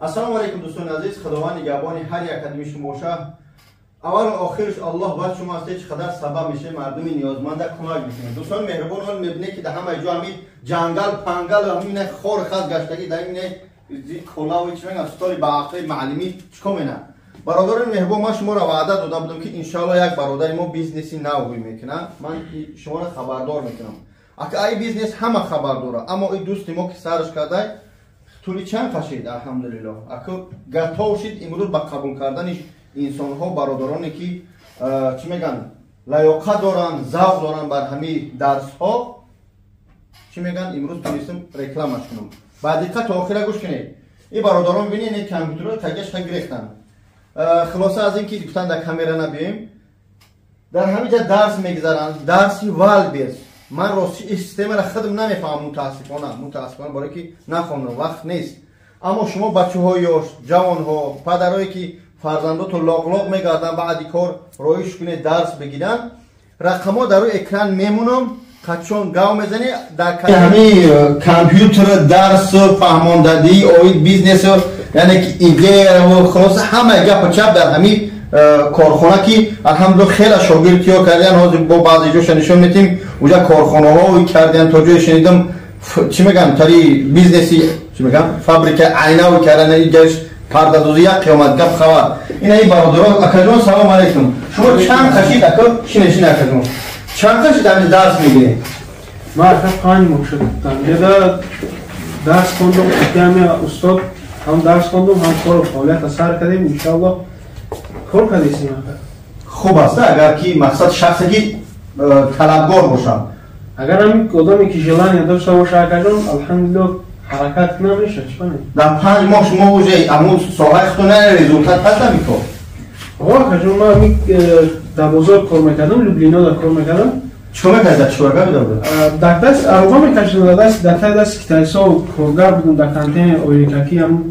Assalomu alaykum do'ston aziz, xudovand nigahboni har یک قدمی شما باشه. اول و آخرش الله باید شما است چقدر سبب میشه مردم نیازمند کمک میکنه. دوستان مهربان حال میبینه که در همه جا همین جنگل پنگل و همین خور خاص گشتگی در این کلا و چه میگن ستاری با عقد معلمی چیکار میکنه. برادران مهربان ما شما را وعده داده بودم که ان شاء الله یک برادر ما بیزنسی نو میکنه. من شما را خبردار میکنم. اگه ای بیزنس همه خبر داره اما این دوست ما که سرش کرده طولی چند کشید الحمدلله. اگه گرتاو شد امروز با قبول کردنش انسان ها برادرانی که چی میگن لیاقت دارن ذوق دارن بر همین درس ها چی میگن امروز تونستم رکلامش کنم. بعد دقت تا آخر گوش کنید. این برادران ببینید این کامپیوتر رو تگش خیلی گرفتن. خلاصه از اینکه گفتن در کامera نبیم در همین جا درس میگذارن درسی وال بیس من راستی سیستم را خودم نمیفهمم متاسفانه برای که نخوندم وقت نیست. اما شما بچه‌های جوان‌ها پدرایی که فرزنداتو لاغ میگردن بعد کار رویش کنه درس بگیرن رقم‌ها در روی اکران میمونم قچون گاو میزنی در همین کامپیوتر درس فهماندهی او بیزنس یعنی که ایده و خلاص همه گپ چپ در همین کارخانه که الحمدلله خیلی شاگردیا کردن حاضر با بعضی جوش نشون میتیم اونجا کارخانه ها کردن تا جای شنیدم چی میگن تری بیزنسی چی میگن فابریک عینه کردن اینجاش پردازی یک قیامت گپ خبر این برادران اکجون سلام علیکم شما چند کشید اکو شینشین اکجون چند کشید همین درس میگیرید ما اکا 5 ماه شد یه درس خوندم همه استاد هم درس خوندم هم کار فعالیت سر کردیم ان شاء الله کار کردیم. خوب است اگر کی مقصد شخصی که طلبگار باشن اگر همین آدمی که ژلانی داشته باشه اکجون الحمدلله حرکت نمیشه چونه در 5 ماه شما وجه امون ساحه خونه رزولتات هست نمیکن آقا کجون ما همین در بازار کار میکردم لوبلینا در کار میکردم چیکار میکردی چیکار میکردی در دست عربا میکشیدم در دست کتایسا و کارگر بودم در کانتین اوریکاکی هم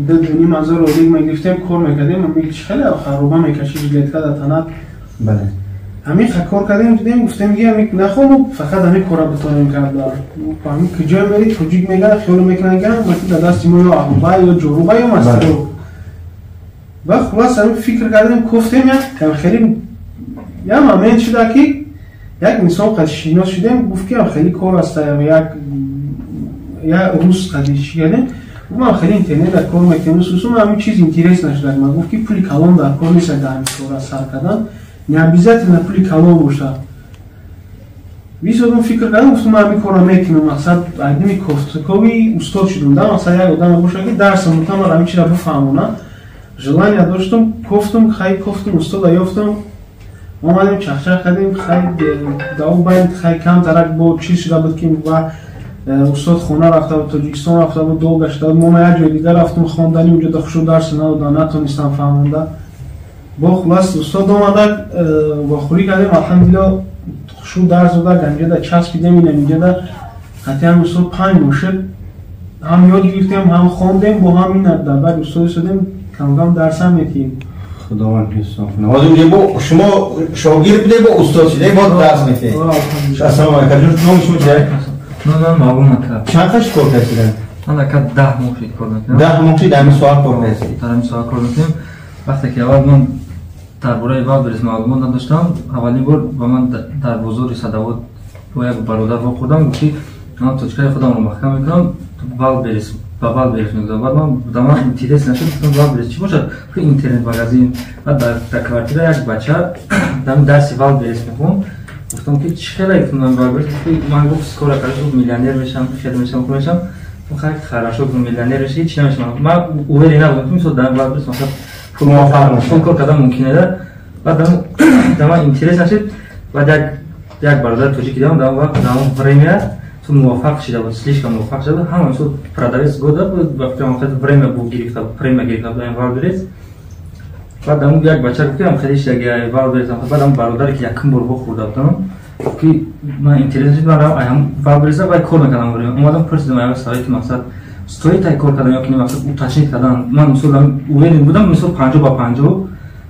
دو دونی هزار رو دیگه میگرفتیم کار میکردیم هم میگه خیلی عربا میکشید لیتکا در تنات بله همین کار کردیم دیدیم گفتم میگه همین نخوام فقط همین کارا بتونیم کرد همین کجا میرید کجیک میگن خیال میکنن که مثلا در دست ما یا عربا یا جروبا یا مستر و خلاص همین فکر کردیم گفتیم یا خیلی یا مامن شده که یک انسان قدشینا شدیم گفت که خیلی کار است یا روز قدیش کردیم ما خیلی اینترنت در کار میکنیم خصوصا همین چیز اینترس نشد ما گفت که پولی کلام در کار نیست در همین کار سر کردن نیابیزت نه پولی کلام باشه ویسادم فکر کردم گفتم همین کارا میکنم مثلا آدمی کوفتکوی استاد شدم در مثلا یک آدم باشه که درس مطمئن همین چیزا بفهمونه جلانی داشتم گفتم خیلی گفتم استاد یافتم اومدیم چخچخ کردیم خیلی داو باید خیلی کم درک با چیز شده بود که و استاد خونه رفته بود تاجیکستان رفته بود دو گشته بود ما یک جای دیگر رفتم خواندنی اونجا داخل درس نتونستم فهمونده با خلاص استاد اومد با خوری کردیم الحمدلله شو درس داد گنجه در چسبیدیم اینجا در حتی هم استاد 5 ماه شد هم یاد گرفتیم هم خواندیم با هم این در بعد استاد شدیم کم کم درس هم میتیم خداوند حساب کنه. حاضر با شما شاگرد بوده با استاد شده با درس میته. السلام علیکم. نام شما چیه؟ نام معلوم نکرد. چند تا کار کردید؟ من که 10 ماه کار کردم. 10 ماه در این سوال کار کردید. در این سوال کار کردم. وقتی که اول من درباره وابرز معلومات نداشتم، اولین بار با من در بازار صداوت با یک برادر واقعا گفتی من توچکای خودم رو محکم میکنم وابرز بابال برسونید. بعد من دامن اینترنت نشد گفتم وابرز چی باشه؟ که اینترنت مغازین بعد در کوارتیر یک بچه دم درس وابرز میخوام گفتم که چقدر ایتونم وابرز من گفت سکور کارش میلیونر بشم فیلم میشم کنم خیلی خراشو کنم میلیونر بشی چی نمیشم من اولی نبودم که میشد در وابرز مثلا پول موفق نشم کار کردم ممکنه ده بعد دامن اینترنت نشد بعد یک برادر توجیه کردم دام وقت دام پرمیر تو موفق شده بود سلیش که موفق شده همون شد پرادرس گوده بود وقتی من خیلی پرمیر بود گرفته پرمیر گرفته بود این وابرز بعد دامون یک بچه گفتم خیلیش یک وابرز بعد هم برادر که یکم برو خورده بودم که من اینترنت شد من هم وابرز باید کار میکردم بریم اومدم پرسیدم اول سایت مقصد استوری تای کار کردم یا که مقصد او تشریح کردم من مثلا اوین بودم مثلا 50 با 50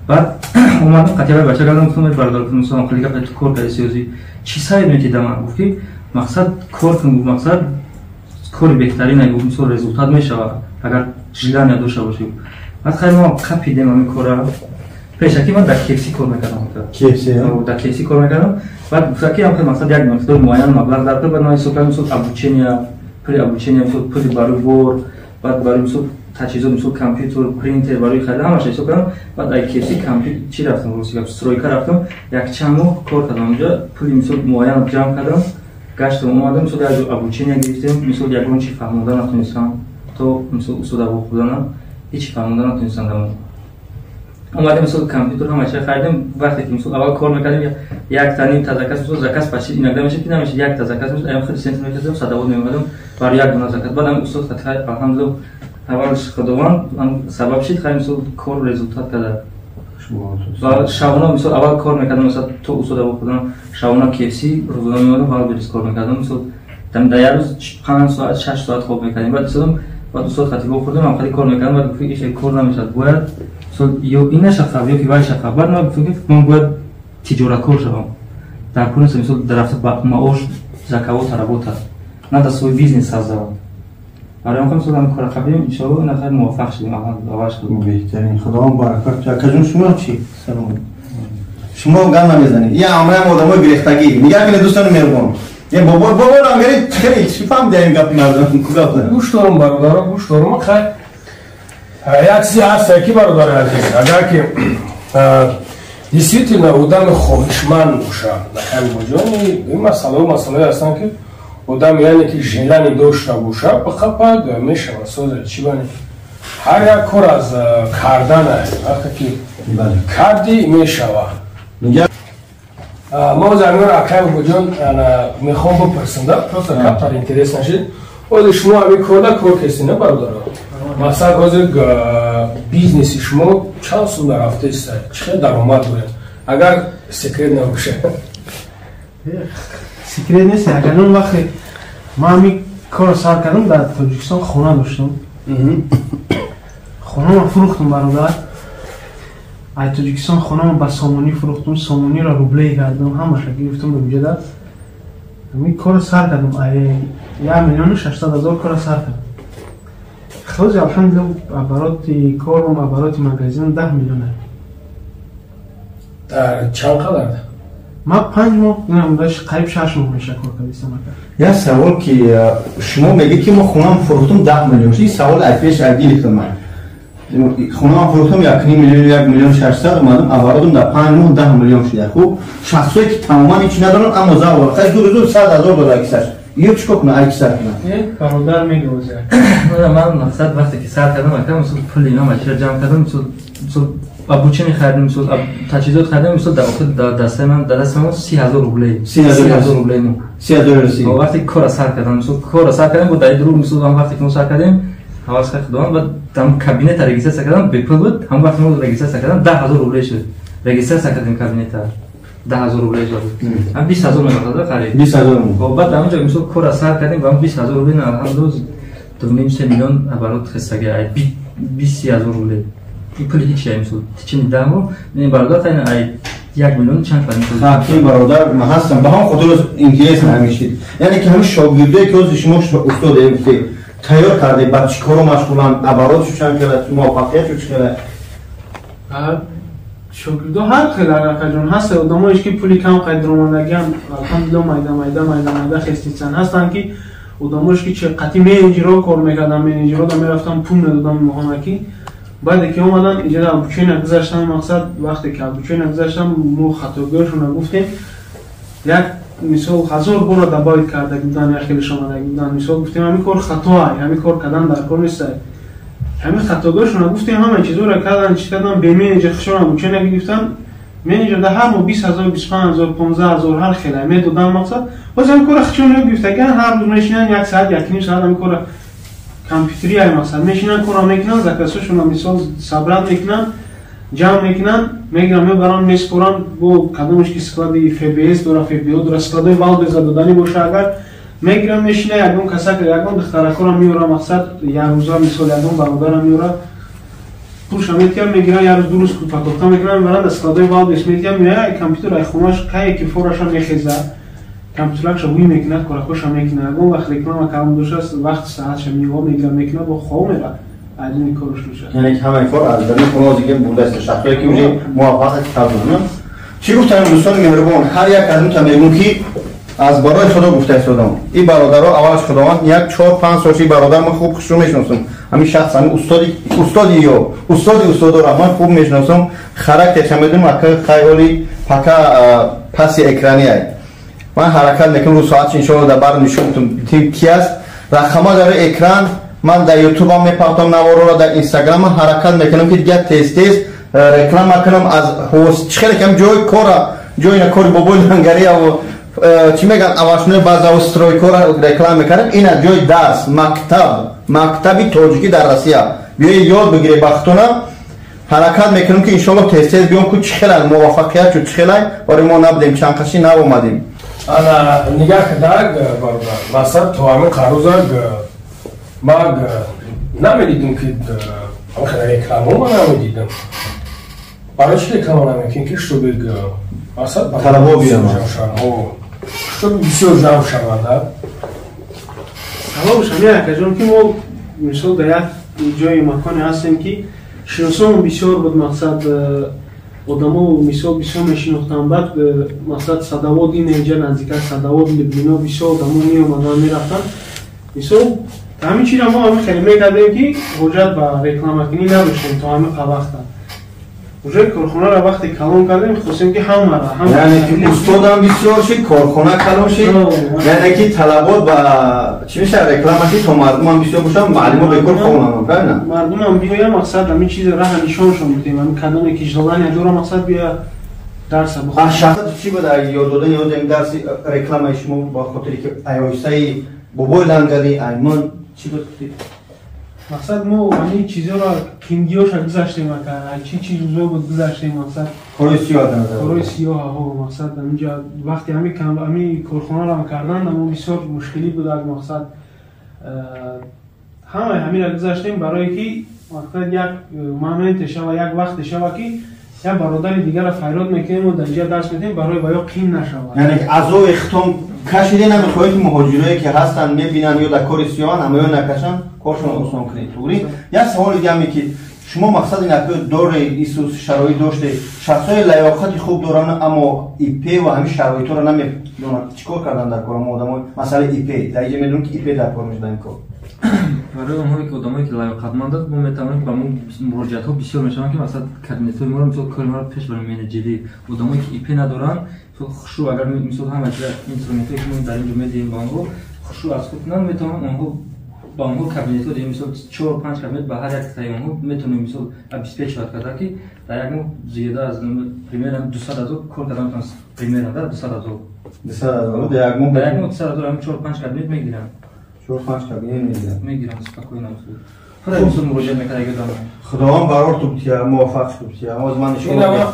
بعد اومدم قطعه بچه کردم گفتم برادر که مثلا خیلی که کار کردی سیازی چی ساید میتیدم گفت که مقصد کار کنم مقصد کاری بهترین اگه مثلا رزولتات میشه اگر ژلانیا داشته باشیم بعد خیلی ما کپیدیم همین کارا پیشکی من در کیفسی کار میکردم در کیفسی کار میکردم بعد فکر کنم که مثلا یک مقدار معین مبلغ در بعد من حساب کردم مثلا ابوچینیا پول برای بور بعد برای مثلا تجهیزات مثل کامپیوتر پرینتر برای خرید همش حساب کردم بعد ای کیفسی کامپیوتر چی رفتم روسی گفت استرویکا رفتم یک چند ماه کار کردم اونجا پولی مثل معین جمع کردم گشتم اومدم مثل از ابوچینیا گرفتم مثل یگون چی فهمیدن نتونستم تو مثل استاد ابو خودم هیچ فهمیدن نتونستم اومدم مثل کامپیوتر همش خریدم وقتی که مثل اول کار میکردم یک تنین تزکات مثل زکات پاشید این نمیشه که نمیشه یک تزکات مثل ایم خیلی سنت میکردم صداوت میومدم برای یک دونه زکات بعدم استاد خطر الحمدلله اولش خداوند سبب شد خیلی مثل کار رزولتات کرده و شبانه مثل اول کار میکردم مثل تو استاد ابو خودم شبانه کیفسی روزانه میومدم بعد بریز کار میکردم مثل در روز 5 ساعت 6 ساعت خواب میکردیم بعد استاد خطی بخوردم هم خیلی کار میکردم بعد فکر کار نمیشد باید یا این شخص یا که وای شخص بعد من فکر من باید تجارت کار شدم در کنس مثل درفت با معاش زکات رابطه نه در سوی بیزنس سازم برای من مثلا کار قبلی ان شاء الله نخیر موفق شدیم اولش کنیم بهترین خداوند برکت کجون شما چی سلام شما گام نمیزنید یا عمره آدمای گرفتگی میگه که دوستان مهربان یه بابا رنگری خیلی چی فهم داریم گپ مردم گپ گوش دارم برادرم گوش دارم خیلی یک چیزی هست که برادر عزیز اگر که действительно آدم خواهشمند باشه نخیر مجانی این مسئله هستن که آدم یعنی که ژلانی داشته باشه بخواد میشه مسئله چی بانی هر یک کار از کردن وقتی که کردی میشود ما زمین را اکرم بجان میخوام بپرسم پروستا کپتر اینترس نشید ولی شما همین کار کسی نه برادر مثلا گازه بیزنسی شما چند سال در هفته است چقدر درآمد دارید اگر سکرت نباشه سکرت نیست اگر اون وقت ما همین کار سر کردم در تاجیکستان خونه داشتم خونه ما فروختم برادر ای تاجیکستان خونه ما با سامونی فروختم سامونی را روبله کردم همش گرفتم به وجود همین کار سر کردم ای 1,600,000 کار سر کردم خلاص الحمدلله عبارات کارم عبارات مغازین 10 میلیون در چند قدر ما 5 ماه اینم داشت قریب 6 ماه میشه کار کردم یا سوال که شما میگی که ما خونم فروختم 10 میلیون این سوال افیش عدیل من خونم فروختم 1,600,000 اومدم عباراتم در 5 ماه 10 میلیون شده خوب شخصایی که تماما هیچ ندارن اما زاور خیلی دور 100,000 دلار اکثر یه چیکار کنه اکثر کنه برادر میگه من مقصد وقتی که سر کردم اکثر مثل پول اینا ماشین جمع کردم مثل ابوچینی خریدم مثل تجهیزات خریدم مثل در دست من 30,000 روبله 30,000 روبله مو 30,000 سی وقتی کار سر کردم مثل کار سر کردم بود در درو مثل وقتی که سر کردیم حواس خدام و تام کابینت رجیستر کردم به پول بود هم وقتی ما رجیستر کردم 10,000 روبله شد رجیستر کردیم کابینت 10,000 روبله شد هم 20,000 می‌داد خرید 20,000 بعد اونجا مثل کار سر کردیم و هم 20,000 روبله الحمدلله 2.5 میلیون عبارات خستگی 20,000 روبله پول هیچ چیزی مثل چی میدم این برادر تا 1 میلیون چند فرنگ خاطی برادر ما هستم با هم خود روز اینترس همیشه یعنی که همین شاگردایی که از شما استاد که تیار کرده بعد چیکارو مشغولن عباراتشو چند کرده موفقیتشو چقدر شاگردا هر خیلی علاقه‌جون هست آدمایش که پولی کم قدر اومدگی هم الحمدلله مایده خستیتن هستن که آدمایش که چه قطعی منیجرها کار میکردن منیجرها دا میرفتن پول میدادن مهانکی بعد که اومدن اینجا ابوچین گذاشتن مقصد وقتی که ابوچین گذاشتن مو خطاگرشون گفتیم یک مثال 1000 بار دبایت کرده بودن یا خیلی شما بودن مثال گفتیم همین کار خطاه همین کار کردن در کار نیست همین خطاگرشون گفتیم همه چیزا رو کردن چی کردن به منیجر خشون ابوچین گرفتن منیجر ده هر ماه 20,000 25,000 15,000 هر خیلی میدادن مقصد باز همین کار خشون گرفتن هر روز میشینن یک ساعت یک نیم ساعت همین کار کامپیوتری های مثلا میشینن کار میکنن زکاتشون مثال صبرات میکنن جمع میکنن میگم میبرن میسپرن با کدومش که اسکلاد FBS داره FBO داره اسکلاد وال بزدادنی باشه اگر میگم میشینه یکم کسا که یکم دختر کارم میوره مقصد یه روزا مثال یکم برادرم میوره پولش میگم میگیرن یه روز دو روز پاکوتا میکنن میبرن اسکلاد وال بهش میگم میای کامپیوتر ای خونش کی که فورش میخیزه компютеракша вуй мекунад корахоша мекунад гон вақт реклама калом дошаст вақт саатша миҳо мегира мекунад бо хомера айдини корш душа یعنی که همه کار از درون خونه دیگه بوده است شخصی که اونجا موافقت کردن چی گفتم دوستان مهربان هر یک از اون تمیمون که از برای خدا گفته استادم این برادرها اولش خداوند یک 4-5 سالشی برادر من خوب خوشو میشناسم همین شخص همین استادی یا استاد را من خوب میشناسم خاراکترش میدونم که خیلی پکا پس اکرانی است من حرکت میکنم رو ساعت ان شاء الله در نشون میدم کی است رقم‌ها در اکران من در یوتیوب هم میپختم نوارو را در اینستاگرام حرکت میکنم که دیگه تست رکلام میکنم از هوست خیلی کم جای کار جای کار بابول هنگری و چی میگن اواشنه باز استروی کار رکلام میکنم این جای درس مکتبی تاجیکی در روسیه بیای یاد بگیری بختونه حرکت میکنم که ان شاء الله تست بیام که چخیل موفقیت چه چخیل برای ما نبودیم چند کشی نبودیم انا نگاه کردم مثلا تو همین قروزا ما نمیدیدم که خیلی رکلام ما نمیدیدم برای چی رکلام نمیکنیم که شو بگ اصلا طلبا بیان شو بسیار جمع شوند سوابش همین اکجان که ما مثال در یک جای مکانی هستیم که شناسان بسیار بود مقصد آدم‌ها مثال بسیار میشناختن بعد مقصد صدوات این اینجا نزدیک صدوات لبنان بسیار آدم‌ها میومدن میرفتن مثال همین چیز ما همین خیلی میکردیم که حجت به رکلام کنی نداشتیم تا همین وقت حجت کارخانه را وقتی کلان کردیم خواستیم که همه را یعنی که استاد هم بسیار شد کارخانه کلان شد یعنی که طلبات با چی میشه رکلامشی تا مردم هم بسیار باشن معلومه به کار خواهن هم مردم هم بیایم مقصد همین چیز راه نشانشون بودیم همین کندن کشدادن یا دورا مقصد بیا درس بخونیم شخصت چی بود اگه یاد دادن یاد این درس رکلام شما با خاطری که ایوایسای بابای لنگری ایمان چی بود؟ مقصد ما همین چیزا را کیندیوش گذاشتیم که چی چیزا بود گذاشتیم مقصد کارای سیاه دارد کارای سیاه ها مقصد اینجا وقتی همین کارخانه را کردن اما بسیار مشکلی بود از مقصد همین را گذاشتیم برای که مقصد یک مومنت شوه یک وقت شوه که یک برادر دیگر را فریاد میکنیم و در اینجا درس میدیم برای بایا قین نشود یعنی از او اختام کشیده نمیخواهید که مهاجرایی که هستن میبینن یا در کار سیاهن اما یا نکشن کارشون آسان کنید توری یک سوال دیگه همی که شما مقصد این اپی دور ایسوس شرایط داشته شخصای لیاقت خوب دارن اما ایپی و همین شرایط رو نمیدونن چیکار کردن در کار ما آدمای مثلا ایپی در اینجا میدونن که ایپی در کار میشدن این کار برای اونهایی که آدمایی که لیاقتمندند ما میتوانیم با ما مراجعت‌ها بسیار میشوند که مثلا کابینت‌های ما رو مثلا کار ما رو پیش بریم جدی آدمایی که ایپی ندارن خشوع اگر مثلا همه اینسترومنتی که ما در اینجا میدیم با اونها خشوع از خود نمیتونن اونها با اونها کابینت‌ها دیگه مثلا 4-5 کابینت به هر یک تای اونها میتونیم مثلا 25 شات کرده که در یک ماه زیاده از پریمیر 200,000 کار کردن میتونن پریمیر در 200,000 در یک ماه در یک ماه 200,000 هم 4-5 کابینت میگیرن 4-5 کابینت میگیرن سپاکوی نمیشه خدا اینو مراجعه میکنه اگه دارم خداوند برار تو بتیا موفق شو بتیا از من شما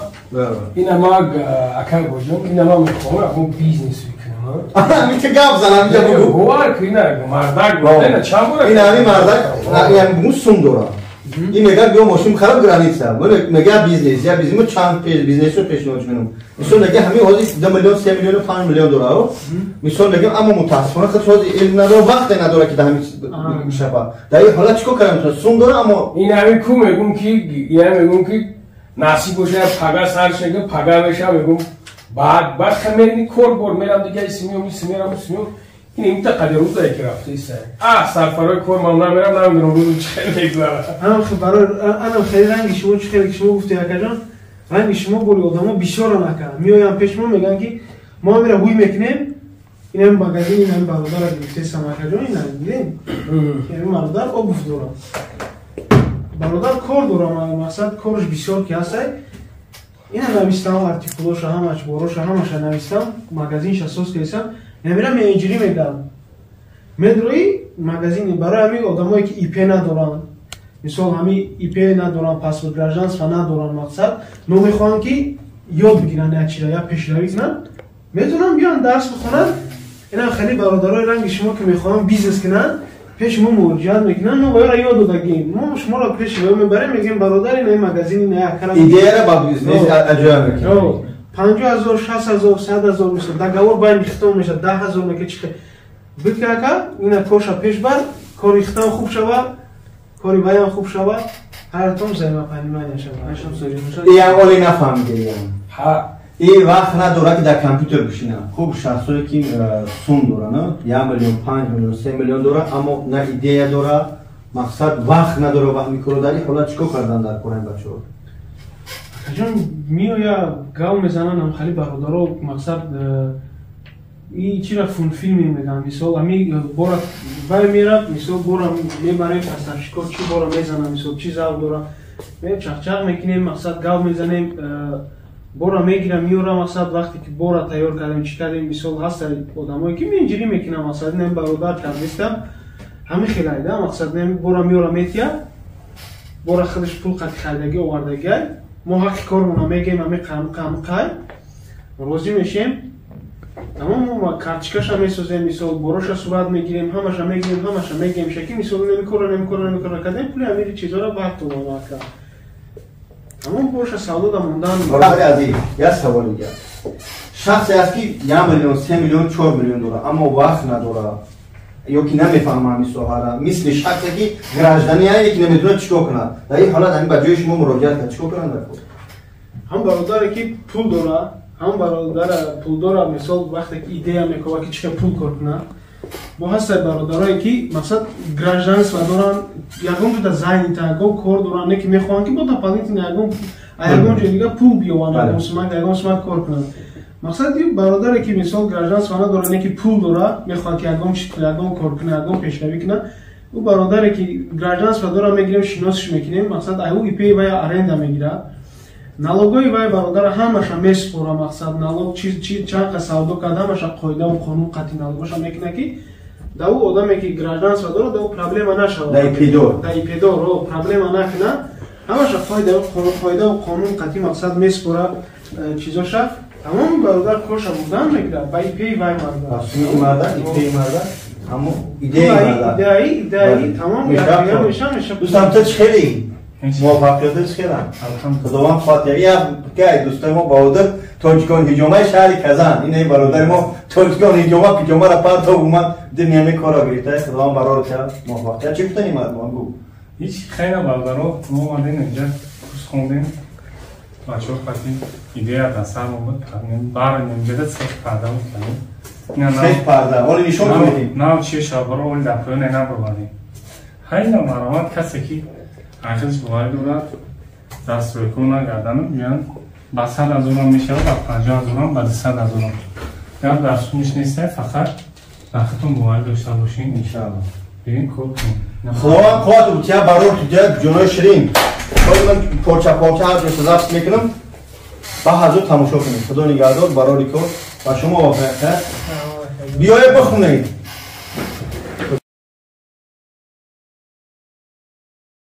این ما اکل بودم این ما میخوام اون بیزنس میکنم همین که گپ زنم اینجا بگو گوار که اینا مردک بودن چند بار این همین مردک یعنی بگو سون داره این میگه بیا ماشین خراب گرانیت میگه بیزنس یا بیزنس چند بیزنس رو پیشنهاد میکنم مثلا میگه همین حاضر 2 میلیون 3 میلیون 5 میلیون دلار مثلا میگه اما متاسفانه خودش علم نداره وقت نداره که همین میشه در این حالت چیکار کنم سون داره اما این همین کو میگم که یعنی میگم که نصیب باشه پگا سر شده پگا بشه میگم بعد خمیرنی کور بر میرم دیگه اسمیو این تقدیر روز که رفته است سرفرای کور مامنا میرم نمیدونم روز چه میگذره انا خیلی رنگ شما چه خیلی شما گفتی اکجان رنگ شما بولی آدما بسیار نکردن میایم پیش ما میگن که ما میرم بوی میکنیم اینم مغازین اینم برادر گفته سماکجان اینا میگیم یعنی برادر او گفت دارم برادر کار دارم مقصد کارش بسیار کی هست اینا نوشتم آرتیکلش همش باروش همش نوشتم مغازینش اساس کردم نمیرم اینجوری میگم مدروی مغازین برای همین آدمایی که ایپی ندارن مثلا همین ایپی ندارن پاسپورت لژانس و ندارن مقصد نمیخوان که یاد بگیرن یک چیزا یا پیشروی کنن میتونن بیان درس بخونن اینا خیلی برادرای رنگ شما که میخوان بیزنس کنن پیش ما مراجعه میکنن ما باید یاد دادیم ما شما را پیش میبریم میگیم برادر این مغازین نه کلام ایده را با بیزنس اجرا میکنیم 50,000 60,000 100,000 мисол договор байни ихтом меша 10,000 мекечи бикака ина коша пешбар кори ихтом хуб шава кори баян хуб шава ҳартум взаимопонимание шава ашам сӯҷи я оли нафаҳмидем این وقت نداره که در کامپیوتر بشینم خوب شخصایی که سوم داره نه 1 میلیون 5 میلیون 3 میلیون داره اما نه ایده داره مقصد وقت نداره وقت میکنه داری حالا چیکار کردن در کورن بچه‌ها جون میویا گاو میزنن هم خیلی برادرو مقصد این چرا فیلمی میگم مثلا امی بورا وای میرم مثلا بورا میبریم پستاشکو چی بورا میزنم مثلا چی زاو داره می چاق میکنیم مقصد گاو میزنیم بورا میگیرم میورم مقصد وقتی که بورا تیار کردیم چی کردیم مثلا هست آدمایی که اینجوری میکنم مقصد نمی برادر کردم همین خیلی ایده مقصد نمی بورا میورم میتیا بورا خودش پول قد خریدگی آوردگی ما حق کارمون میگیم همین قای روزی میشیم تمام ما کارتچکاش هم میسازیم مثلا بروش صورت میگیریم همش میگیم شکی مثلا نمیکنه کردیم پول همین چیزا رو بعد تو ما کرد تمام بروش سودا موندن برادر عزیز یا سوالی دیگه شخصی است که 1 میلیون 3 میلیون 4 میلیون داره اما وقت نداره یا که نمیفهمه همین سوهره مثل شخصی که گراجدانی است که نمیدونه چیکار کنه در این حالت همین به جای شما مراجعه کنه چیکار کنه هم برادری که پول داره هم برادر پول داره مثال وقتی که ایده میکنه که چه پول کنه با هست برادرایی که مثلا گراجدانس و دارن یگون تو زاین تا کار دارن که میخوان که با تا پالیت یگون دیگه پول بیوانه مسلمان یگون سمت کار کنه مقصد این برادری که مثال گراجدانس و دارن که پول داره میخواد که یگون کار کنه یگون پیشروی کنه او برادری که گراجدانس و داره میگیریم شناسش میکنیم مقصد او ای پی و ارنده میگیره налоговый вай бародар ҳамаша меспора мақсад налог чи чанд қа савдо карда ҳамаша қоида ва қонун қатъи налогоша мекуна ки да у одаме ки гражданство дорад да у проблема нашавад да ипедор проблема накуна ҳамаша қоида ва қонун қатъи мақсад меспора чизоша тамоми бародар корша будан мекунад ба ипеи вай марда ҳамо идеаи тамом якдигар меша дӯстам то чӣ хелӣ موفقیتش خیلی خداوند فاتحه یا که دوستای ما برادر تاجیکان هجومه شهر کزن اینه برادر ما تاجیکان هجومه پیجامه را پرت اومد دنیای کارا گرفته خداوند برادر کرد موفقیت چی گفتنی مردم گو هیچ خیلی برادرها ما اومدیم اینجا کورس خوندیم بچه‌ها خاطی ایده دستم اومد کردیم برای نمیجده سخت پرده میکنیم سخت پرده ولی نشون میدیم نه چه شبارا ولی دفعه نه بردیم خیلی مرامت کسی که آخرش باید دارد دست روی کنه گردن میان با 100,000 میشه و با 50,000 با 100,000 یا درسونش نیسته فقط وقتتون باید داشته باشین انشاءالله ببین کار کنیم خداوند قوت بوده برای تو جنای شیرین باید من پرچه هر جسد ضبط میکنم با حضور تماشا کنیم خدا نگهدار برای کار و شما واقعیت بیایید بخونید